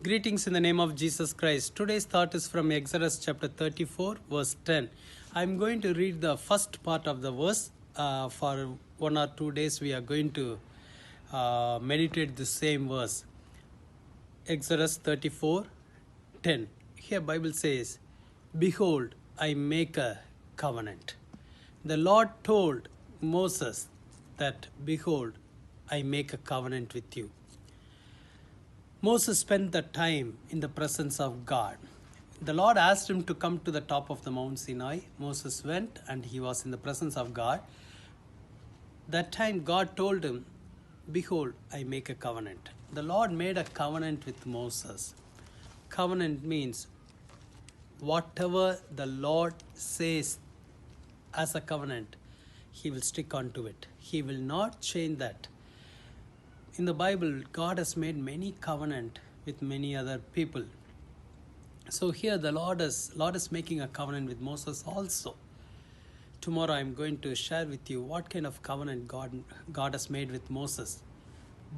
Greetings in the name of Jesus Christ. Today's thought is from Exodus chapter 34, verse 10. I'm going to read the first part of the verse. For 1 or 2 days, we are going to meditate the same verse. Exodus 34, 10. Here Bible says, "Behold, I make a covenant." The Lord told Moses that, "Behold, I make a covenant with you." Moses spent the time in the presence of God. The Lord asked him to come to the top of the Mount Sinai. Moses went and he was in the presence of God. That time God told him, "Behold, I make a covenant." The Lord made a covenant with Moses. Covenant means whatever the Lord says as a covenant, he will stick on to it. He will not change that. In the Bible, God has made many covenant with many other people. So here the Lord is making a covenant with Moses also. Tomorrow I'm going to share with you what kind of covenant God has made with Moses.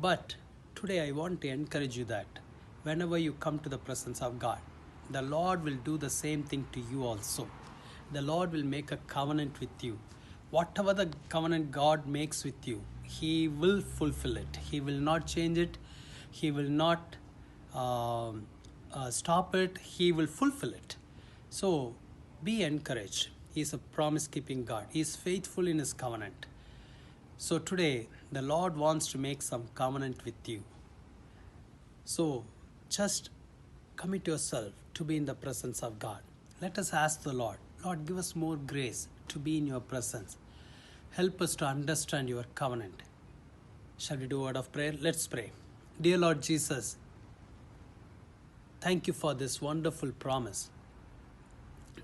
But today I want to encourage you that whenever you come to the presence of God, the Lord will do the same thing to you also. The Lord will make a covenant with you. Whatever the covenant God makes with you, He will fulfill it. He will not change it. He will not stop it. He will fulfill it. So be encouraged. He is a promise-keeping God. He is faithful in His covenant. So today, the Lord wants to make some covenant with you. So just commit yourself to be in the presence of God. Let us ask the Lord, "Lord, give us more grace to be in your presence. Help us to understand your covenant." Shall we do a word of prayer? Let's pray. Dear Lord Jesus, thank you for this wonderful promise.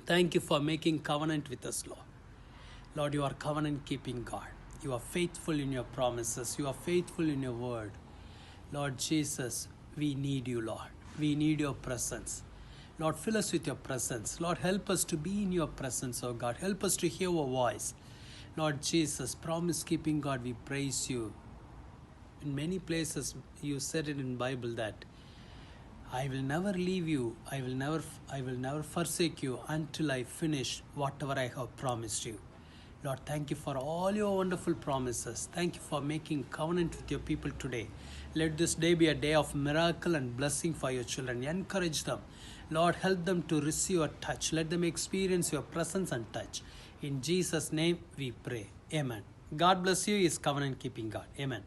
Thank you for making covenant with us, Lord. Lord, you are covenant-keeping God. You are faithful in your promises. You are faithful in your word. Lord Jesus, we need you, Lord. We need your presence. Lord, fill us with your presence. Lord, help us to be in your presence, oh God. Help us to hear your voice. Lord Jesus, promise-keeping God, we praise you. In many places, you said it in Bible that I will never leave you. I will never forsake you until I finish whatever I have promised you. Lord, thank you for all your wonderful promises. Thank you for making covenant with your people today. Let this day be a day of miracle and blessing for your children. Encourage them. Lord, help them to receive a touch. Let them experience your presence and touch. In Jesus' name we pray. Amen. God bless you. He is covenant keeping God. Amen.